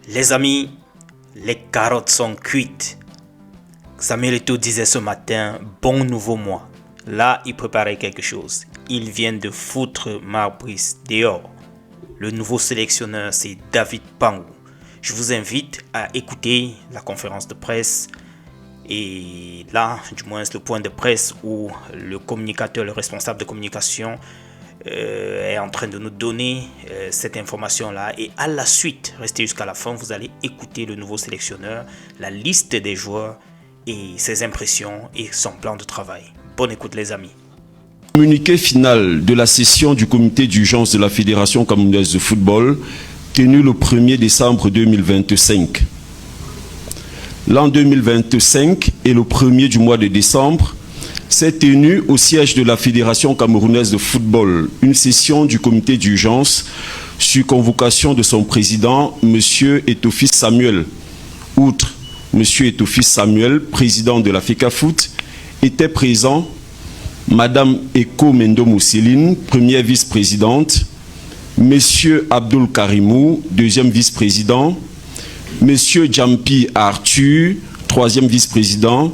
Les amis, les carottes sont cuites. Samuel Eto'o disait ce matin, bon nouveau mois. Là, il préparait quelque chose. Il vient de foutre Marc Brice dehors. Le nouveau sélectionneur, c'est David Pangou. Je vous invite à écouter la conférence de presse. Et là, du moins, le point de presse où le communicateur, le responsable de communication est en train de nous donner cette information-là. Et à la suite, restez jusqu'à la fin, vous allez écouter le nouveau sélectionneur, la liste des joueurs et ses impressions et son plan de travail. Bonne écoute les amis. Communiqué final de la session du comité d'urgence de la Fédération camerounaise de football tenu le 1er décembre 2025. L'an 2025 et le 1er du mois de décembre s'est tenu au siège de la Fédération camerounaise de football une session du comité d'urgence sur convocation de son président, M. Eto'o Samuel. Outre M. Eto'o Samuel, président de la FECAFOOT, était présent Madame Eko Mendo Mousseline, première vice-présidente, M. Abdul Karimou, deuxième vice-président, M. Djampi Arthur, troisième vice-président,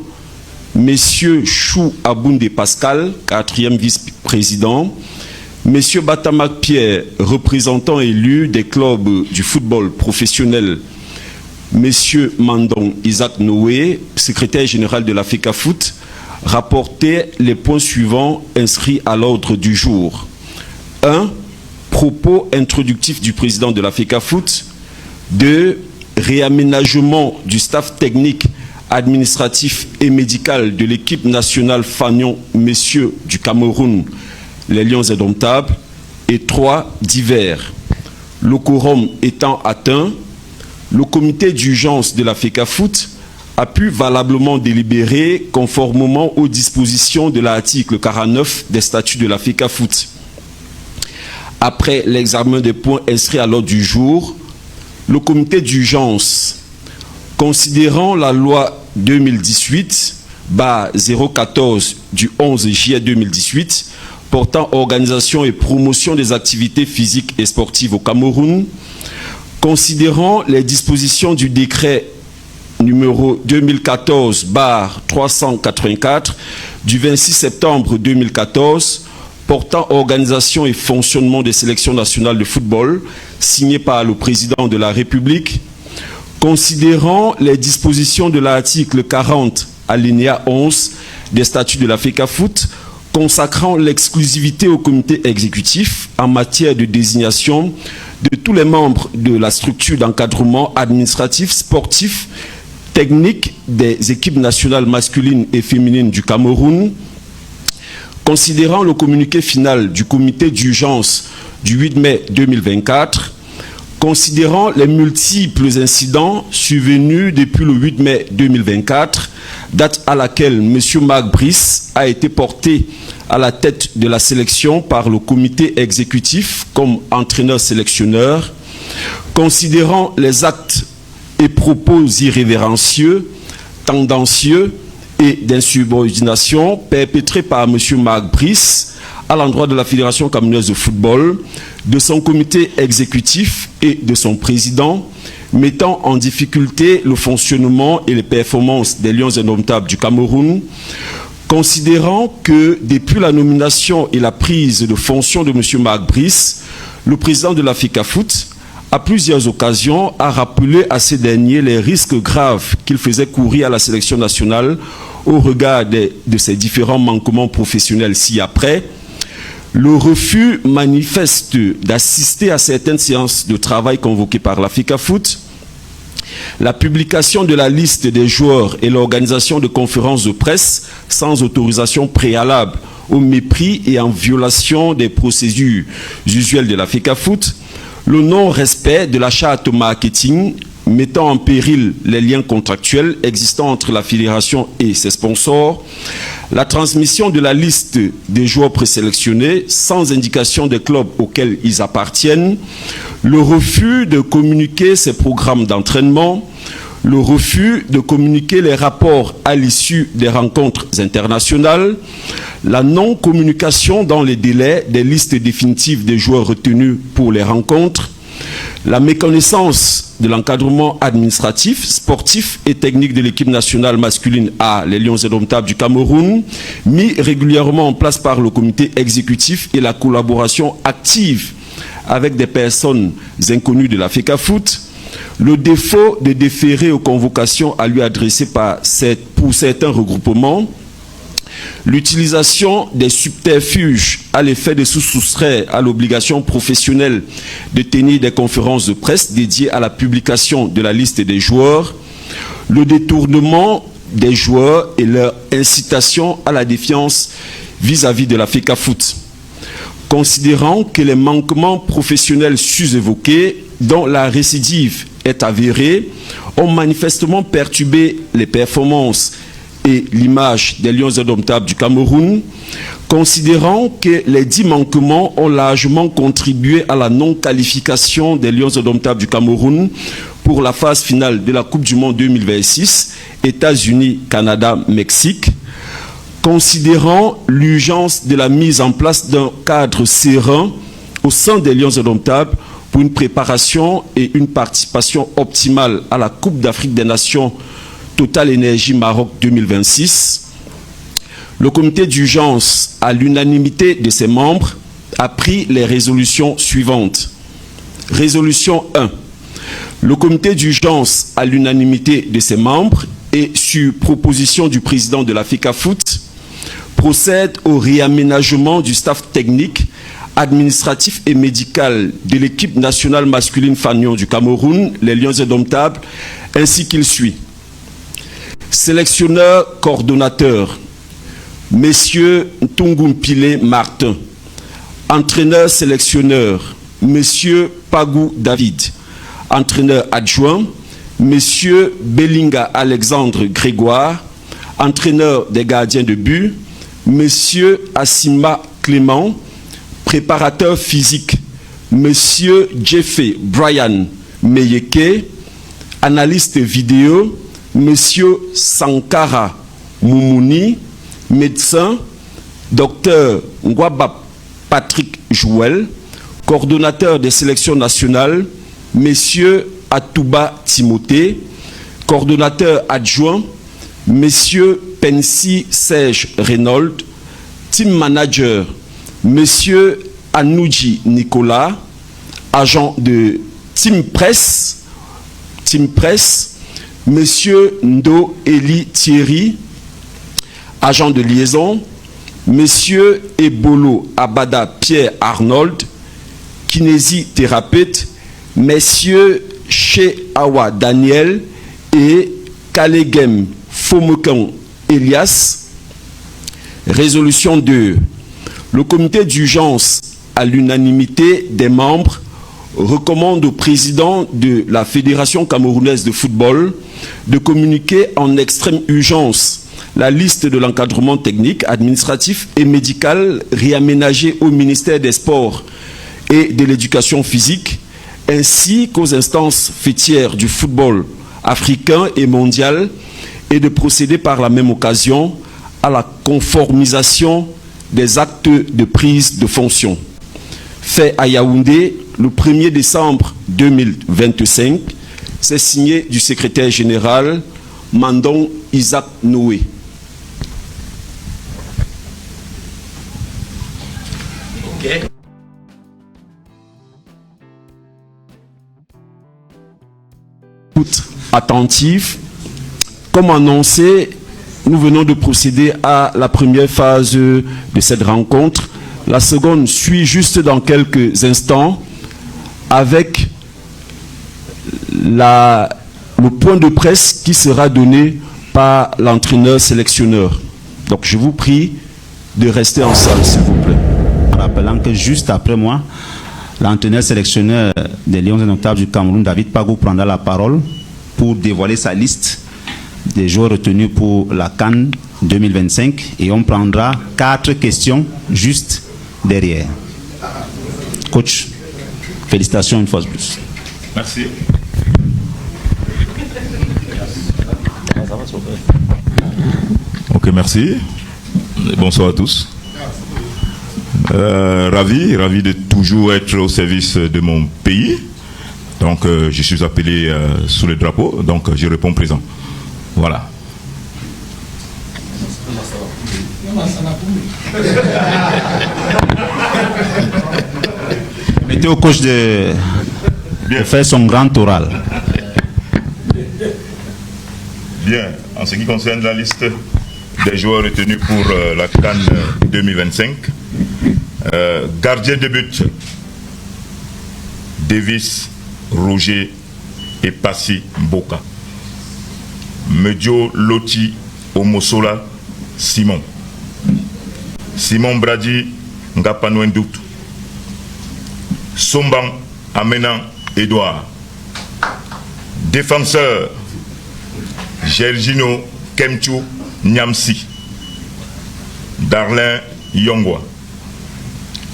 M. Chou Abounde Pascal, quatrième vice-président, M. Batamak Pierre, représentant élu des clubs du football professionnel, M. Mandon Isaac Noé, secrétaire général de la FECAFOOT, rapportait les points suivants inscrits à l'ordre du jour. 1. Propos introductifs du président de la FECAFOOT. 2. Réaménagement du staff technique, administratif et médical de l'équipe nationale Fagnon, messieurs du Cameroun, les Lions indomptables. Et 3. Divers. Le quorum étant atteint, le comité d'urgence de la FECAFOOT a pu valablement délibérer conformément aux dispositions de l'article 49 des statuts de la FECAFOOT. Après l'examen des points inscrits à l'ordre du jour, le comité d'urgence, considérant la loi 2018-014 du 11 juillet 2018 portant organisation et promotion des activités physiques et sportives au Cameroun, considérant les dispositions du décret numéro 2014-384 du 26 septembre 2014 portant organisation et fonctionnement des sélections nationales de football, signé par le président de la République, considérant les dispositions de l'article 40 alinéa 11 des statuts de la FECAFOOT consacrant l'exclusivité au comité exécutif en matière de désignation de tous les membres de la structure d'encadrement administratif, sportif, technique des équipes nationales masculines et féminines du Cameroun, considérant le communiqué final du comité d'urgence du 8 mai 2024, considérant les multiples incidents survenus depuis le 8 mai 2024, date à laquelle M. Marc Brice a été porté à la tête de la sélection par le comité exécutif comme entraîneur-sélectionneur, considérant les actes et propos irrévérencieux, tendancieux et d'insubordination perpétrés par M. Marc Brice à l'endroit de la Fédération camerounaise de football, de son comité exécutif et de son président, mettant en difficulté le fonctionnement et les performances des Lions indomptables du Cameroun, considérant que depuis la nomination et la prise de fonction de M. Marc Brice, le président de la FECAFOOT, à plusieurs occasions, a rappelé à ces derniers les risques graves qu'il faisait courir à la sélection nationale au regard de ses différents manquements professionnels ci-après. Le refus manifeste d'assister à certaines séances de travail convoquées par la FECAFOOT, la publication de la liste des joueurs et l'organisation de conférences de presse sans autorisation préalable, au mépris et en violation des procédures usuelles de la FECAFOOT, le non-respect de la charte marketing mettant en péril les liens contractuels existants entre la fédération et ses sponsors, la transmission de la liste des joueurs présélectionnés sans indication des clubs auxquels ils appartiennent, le refus de communiquer ses programmes d'entraînement, le refus de communiquer les rapports à l'issue des rencontres internationales, la non-communication dans les délais des listes définitives des joueurs retenus pour les rencontres, La méconnaissance de l'encadrement administratif, sportif et technique de l'équipe nationale masculine A, les Lions indomptables du Cameroun, mis régulièrement en place par le comité exécutif et la collaboration active avec des personnes inconnues de la FECAFOOT, le défaut de déférer aux convocations à lui adressées pour certains regroupements, l'utilisation des subterfuges à l'effet de se soustraire à l'obligation professionnelle de tenir des conférences de presse dédiées à la publication de la liste des joueurs, le détournement des joueurs et leur incitation à la défiance vis-à-vis de la FECAFOOT. Considérant que les manquements professionnels sus-évoqués, dont la récidive est avérée, ont manifestement perturbé les performances et l'image des Lions indomptables du Cameroun, considérant que les 10 manquements ont largement contribué à la non-qualification des Lions indomptables du Cameroun pour la phase finale de la Coupe du Monde 2026, États-Unis, Canada, Mexique, considérant l'urgence de la mise en place d'un cadre serein au sein des Lions indomptables pour une préparation et une participation optimale à la Coupe d'Afrique des Nations Total Énergie Maroc 2026, le comité d'urgence, à l'unanimité de ses membres, a pris les résolutions suivantes. Résolution 1. Le comité d'urgence, à l'unanimité de ses membres et sur proposition du président de la FECAFOOT, procède au réaménagement du staff technique, administratif et médical de l'équipe nationale masculine fanion du Cameroun, les Lions indomptables, ainsi qu'il suit. Sélectionneur coordonnateur, Messieurs Ntungumpile Martin. Entraîneur sélectionneur, Monsieur Pagou David. Entraîneur adjoint, Monsieur Belinga Alexandre Grégoire. Entraîneur des gardiens de but, Monsieur Assima Clément. Préparateur physique, Monsieur Jeffé Brian Meyeke. Analyste vidéo, Monsieur Sankara Moumouni. Médecin, Dr Ngwaba Patrick Jouel. Coordonnateur des sélections nationales, Monsieur Atouba Timothée. Coordonnateur adjoint, Monsieur Pensi Serge Renaud. Team manager, Monsieur Anouji Nicolas. Agent de Team Presse, Monsieur Ndo Eli Thierry. Agent de liaison, Monsieur Ebolo Abada Pierre Arnold. Kinésithérapeute, Messieurs Che Awa Daniel et Kalegem Fomokan Elias. Résolution 2. Le comité d'urgence, à l'unanimité des membres, recommande au président de la Fédération camerounaise de football de communiquer en extrême urgence la liste de l'encadrement technique, administratif et médical réaménagée au ministère des Sports et de l'Éducation physique, ainsi qu'aux instances fêtières du football africain et mondial, et de procéder par la même occasion à la conformisation des actes de prise de fonction. Fait à Yaoundé le 1er décembre 2025, c'est signé du secrétaire général Mandon Isaac Noé. Okay. Attentive. Comme annoncé, nous venons de procéder à la première phase de cette rencontre. La seconde suit juste dans quelques instants avec le point de presse qui sera donné par l'entraîneur sélectionneur. Donc je vous prie de rester en salle, s'il vous plaît. En rappelant que juste après moi, l'entraîneur sélectionneur des Lions indomptables du Cameroun, David Pagou, prendra la parole pour dévoiler sa liste des joueurs retenus pour la CAN 2025 et on prendra 4 questions juste derrière. Coach, félicitations une fois de plus. Merci. Ok, merci. Bonsoir à tous. Ravi de toujours être au service de mon pays. Donc je suis appelé sous le drapeau, donc je réponds présent. Voilà. Mettez au coach de faire son grand oral. Bien, en ce qui concerne la liste des joueurs retenus pour la CAN 2025, gardien de but, Davis, Roger et Passi Boka. Medio Loti Omosola Simon. Simon Brady Ngapanouendoutou. Somban Amenan Edouard. Défenseur Gergino Kemchou Nyamsi. Darlin Yongwa.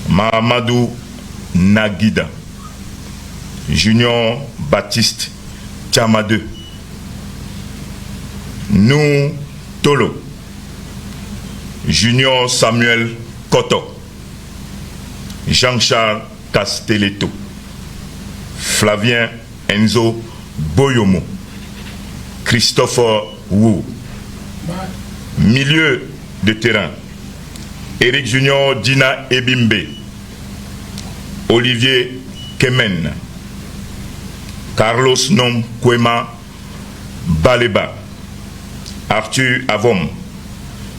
Mahamadou Nagida. Junior Baptiste Tchamadeu. Nou Tolo. Junior Samuel Koto. Jean-Charles Castelletto. Flavien Enzo Boyomo. Christopher Wu. Milieu de terrain. Eric Junior Dina Ebimbe. Olivier Kemen. Carlos Nom Kwema Baleba. Arthur Avom.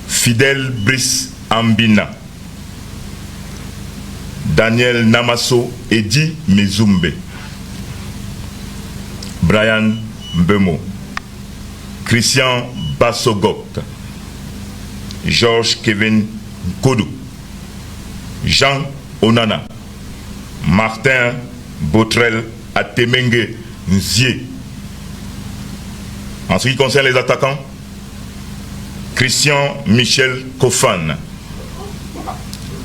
Fidel Brice Ambina. Daniel Namaso Edi Mezumbe. Brian Mbemo. Christian Bassogok. Georges Kevin Kodou. Jean Onana. Martin Botrel Atemenge Nzie. En ce qui concerne les attaquants, Christian Michel Kofan.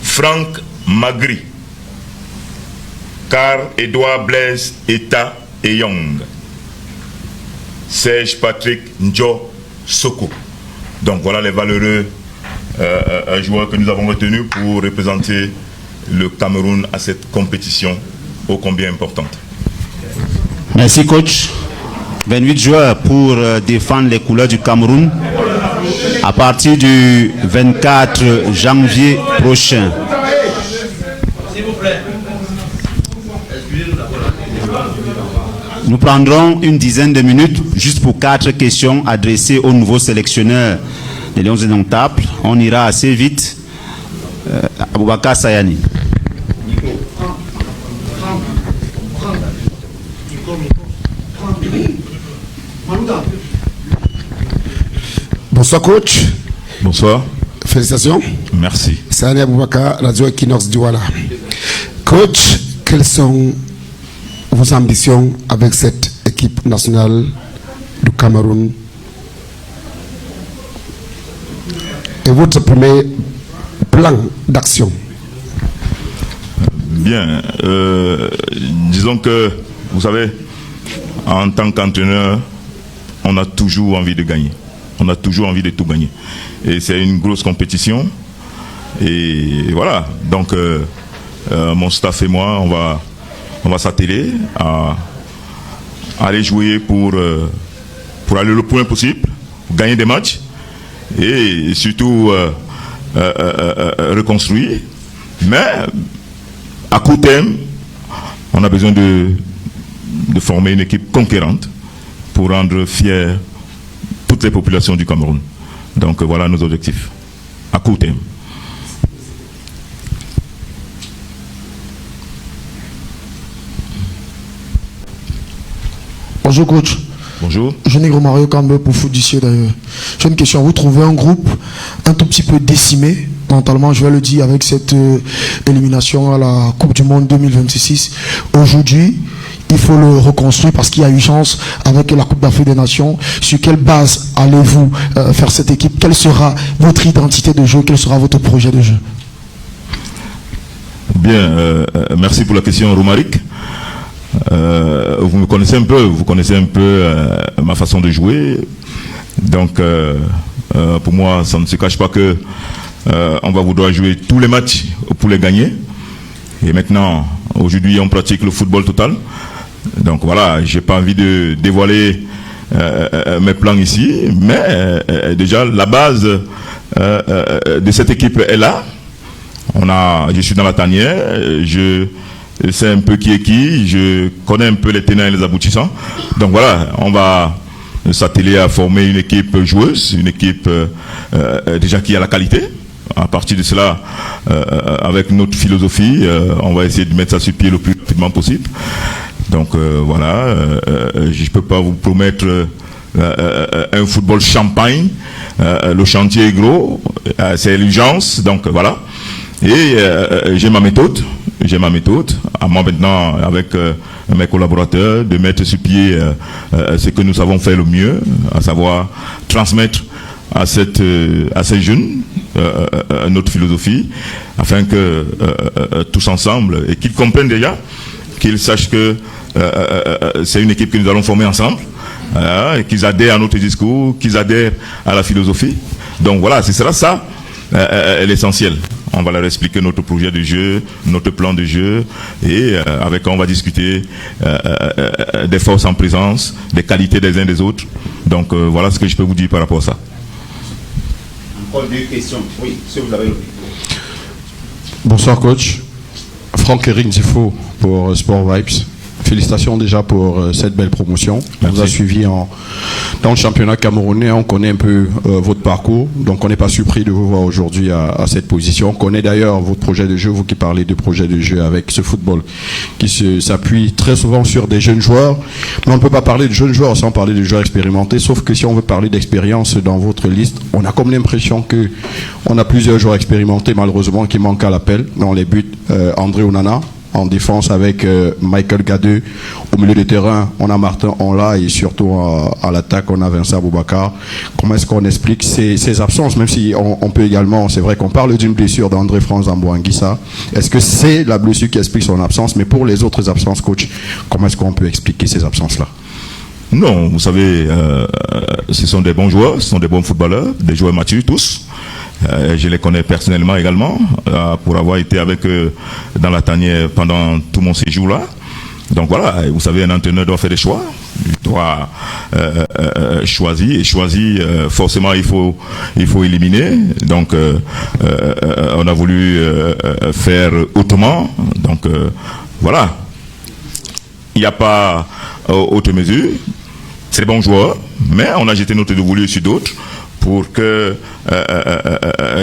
Franck Magri. Carl Edouard Blaise Eta Eyong. Serge Patrick Njo Soko. Donc voilà les valeureux joueurs que nous avons retenus pour représenter le Cameroun à cette compétition ô combien importante. Merci coach. 28 joueurs pour défendre les couleurs du Cameroun à partir du 24 janvier prochain. Nous prendrons une dizaine de minutes juste pour 4 questions adressées au nouveau sélectionneur des Lions Indomptables. On ira assez vite. Aboubakar Sayani. Bonsoir coach. Bonsoir. Félicitations. Merci. Sayani Aboubakar, Radio Equinox Douala. Coach, quelles sont vos ambitions avec cette équipe nationale du Cameroun et votre premier plan d'action? Bien, disons que, vous savez, en tant qu'entraîneur, on a toujours envie de gagner. On a toujours envie de tout gagner. Et c'est une grosse compétition. Et voilà, donc mon staff et moi, on va s'atteler à aller jouer pour aller le plus loin possible, pour gagner des matchs et surtout reconstruire. Mais à court terme, on a besoin de former une équipe conquérante pour rendre fiers toutes les populations du Cameroun. Donc voilà nos objectifs à court terme. Bonjour coach. Bonjour. Je suis Mario Cambe pour Foudicier d'ailleurs. J'ai une question. Vous trouvez un groupe un tout petit peu décimé mentalement, je vais le dire, avec cette élimination à la Coupe du Monde 2026. Aujourd'hui, il faut le reconstruire parce qu'il y a urgence avec la Coupe d'Afrique des Nations. Sur quelle base allez-vous faire cette équipe? Quelle sera votre identité de jeu? Quel sera votre projet de jeu? Bien, merci pour la question, Romaric. Vous me connaissez un peu, ma façon de jouer. Donc, pour moi, ça ne se cache pas que on va vouloir jouer tous les matchs pour les gagner. Et maintenant, aujourd'hui, on pratique le football total. Donc voilà, j'ai pas envie de dévoiler mes plans ici, mais déjà la base de cette équipe est là. Je suis dans la tanière, je sais un peu qui est qui, je connais un peu les tenants et les aboutissants. Donc voilà, on va s'atteler à former une équipe joueuse, une équipe déjà qui a la qualité. À partir de cela, avec notre philosophie, on va essayer de mettre ça sur pied le plus rapidement possible. Donc voilà, je ne peux pas vous promettre un football champagne. Le chantier est gros, c'est l'urgence. Donc voilà. Et j'ai ma méthode. À moi maintenant, avec mes collaborateurs, de mettre sur pied ce que nous savons faire le mieux, à savoir transmettre à ces jeunes notre philosophie, afin que tous ensemble, et qu'ils comprennent déjà, qu'ils sachent que c'est une équipe que nous allons former ensemble, et qu'ils adhèrent à notre discours, qu'ils adhèrent à la philosophie. Donc voilà, ce sera ça l'essentiel. On va leur expliquer notre projet de jeu, notre plan de jeu, et avec eux on va discuter des forces en présence, des qualités des uns des autres. Donc voilà ce que je peux vous dire par rapport à ça. Encore deux questions. Oui, si vous avez le micro. Bonsoir coach. Franck-Éric Zifo pour Sport Vibes. Félicitations déjà pour cette belle promotion. On vous a suivi dans le championnat camerounais. On connaît un peu votre parcours. Donc on n'est pas surpris de vous voir aujourd'hui à cette position. On connaît d'ailleurs votre projet de jeu, vous qui parlez de projet de jeu avec ce football qui s'appuie très souvent sur des jeunes joueurs. Mais on ne peut pas parler de jeunes joueurs sans parler de joueurs expérimentés. Sauf que si on veut parler d'expérience dans votre liste, on a comme l'impression qu'on a plusieurs joueurs expérimentés malheureusement qui manquent à l'appel. Dans les buts, André Onana. En défense avec Michael Gadeux. Au milieu de terrain, on a Martin Onla et surtout à l'attaque, on a Vincent Boubacar. Comment est-ce qu'on explique ces absences, même si on peut également, c'est vrai qu'on parle d'une blessure d'André France Ambouanguissa. Est-ce que c'est la blessure qui explique son absence? Mais pour les autres absences, coach, comment est-ce qu'on peut expliquer ces absences-là? Non, vous savez, ce sont des bons joueurs, ce sont des bons footballeurs, des joueurs matures tous. Je les connais personnellement également, pour avoir été avec eux dans la tanière pendant tout mon séjour là. Donc voilà, vous savez, un entraîneur doit faire des choix. Il doit choisir, forcément il faut éliminer. Donc on a voulu faire autrement. Donc voilà, il n'y a pas autre mesure. C'est des bons joueurs, mais on a jeté notre dévolu sur d'autres pour qu'il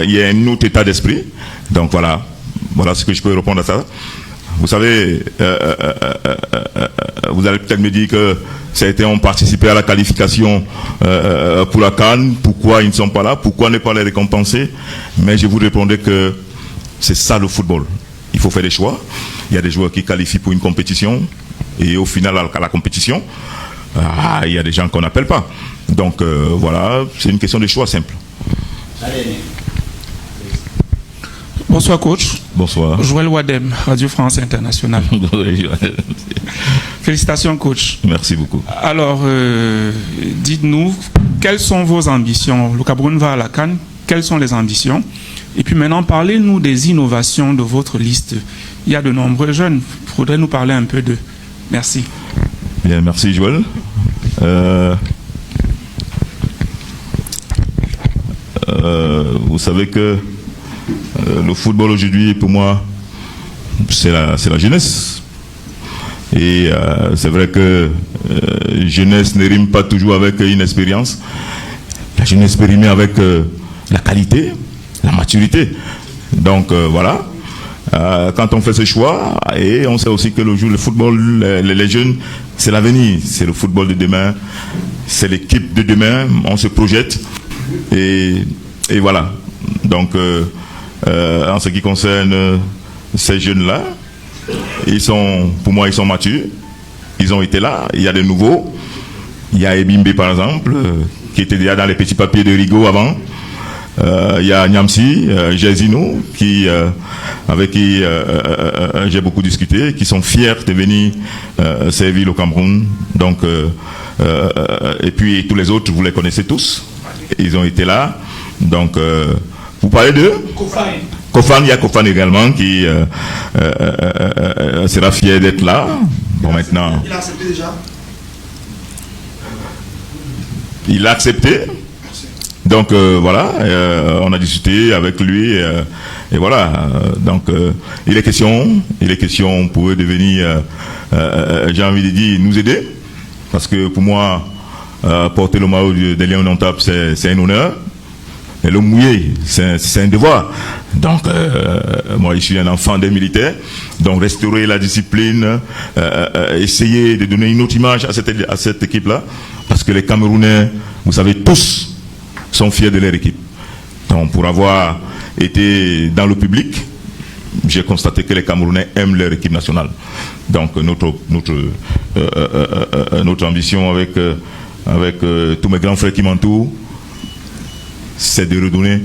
y ait un autre état d'esprit. Donc voilà ce que je peux répondre à ça. Vous savez, vous allez peut-être me dire que certains ont participé à la qualification pour la CAN. Pourquoi ils ne sont pas là? Pourquoi ne pas les récompenser? Mais je vous répondrai que c'est ça le football. Il faut faire des choix. Il y a des joueurs qui qualifient pour une compétition et au final à la compétition, il y a des gens qu'on n'appelle pas. Donc voilà, c'est une question de choix simple. Bonsoir coach. Bonsoir. Joël Wadem, Radio France Internationale. Félicitations coach. Merci beaucoup. Alors, dites-nous, quelles sont vos ambitions? Le Cameroun va à la CAN, quelles sont les ambitions? Et puis maintenant, parlez-nous des innovations de votre liste. Il y a de nombreux jeunes, il faudrait nous parler un peu d'eux. Merci. Bien, merci Joël. Vous savez que le football aujourd'hui, pour moi, c'est la jeunesse. Et c'est vrai que jeunesse ne rime pas toujours avec une expérience. La jeunesse peut rimer avec la qualité, la maturité. Donc voilà. Quand on fait ce choix, et on sait aussi que le football, les jeunes, c'est l'avenir, c'est le football de demain, c'est l'équipe de demain, on se projette, et voilà. Donc, en ce qui concerne ces jeunes-là, pour moi, ils sont matures, ils ont été là, il y a des nouveaux, il y a Ebimbe par exemple, qui était déjà dans les petits papiers de Rigaud avant. Il y a Niamsi, Jezino, avec qui j'ai beaucoup discuté, qui sont fiers de venir servir le Cameroun. Donc, et puis tous les autres, vous les connaissez tous. Ils ont été là. Donc, vous parlez de Kofan, il y a Kofan également qui sera fier d'être là. Bon, maintenant... Il a accepté déjà? Il a accepté. Donc voilà, on a discuté avec lui et voilà. Donc il est question pour eux de venir, j'ai envie de dire, nous aider, parce que pour moi, porter le maillot des Lions Indomptables, c'est un honneur. Et le mouiller, c'est un devoir. Donc, moi, je suis un enfant des militaires. Donc, restaurer la discipline, essayer de donner une autre image à cette équipe-là. Parce que les Camerounais, vous savez, tous sont fiers de leur équipe. Donc, pour avoir été dans le public, j'ai constaté que les Camerounais aiment leur équipe nationale. Donc, notre ambition avec tous mes grands frères qui m'entourent, c'est de redonner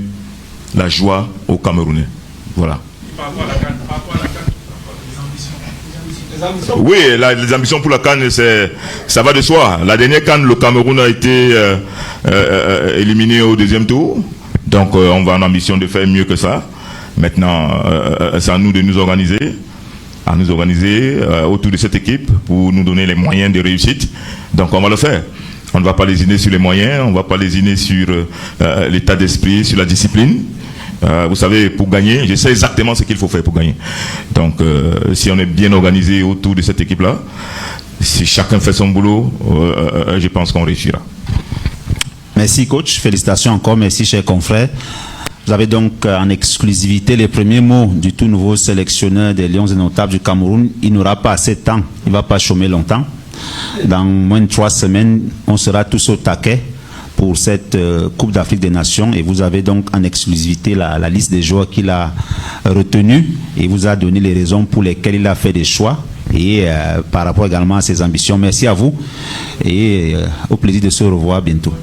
la joie aux Camerounais. Voilà. Oui, les ambitions pour la CAN, ça va de soi. La dernière CAN, le Cameroun a été éliminé au deuxième tour. Donc, on va en ambition de faire mieux que ça. Maintenant, c'est à nous de nous organiser, autour de cette équipe pour nous donner les moyens de réussite. Donc, on va le faire. On ne va pas lésiner sur les moyens, on ne va pas lésiner sur l'état d'esprit, sur la discipline. Vous savez, pour gagner, je sais exactement ce qu'il faut faire pour gagner. Donc, si on est bien organisé autour de cette équipe-là, si chacun fait son boulot, je pense qu'on réussira. Merci coach, félicitations encore, merci chers confrères. Vous avez donc en exclusivité les premiers mots du tout nouveau sélectionneur des Lions Indomptables du Cameroun. Il n'aura pas assez de temps, il ne va pas chômer longtemps. Dans moins de 3 semaines, on sera tous au taquet pour cette Coupe d'Afrique des Nations et vous avez donc en exclusivité la liste des joueurs qu'il a retenus et vous a donné les raisons pour lesquelles il a fait des choix et par rapport également à ses ambitions. Merci à vous et au plaisir de se revoir bientôt.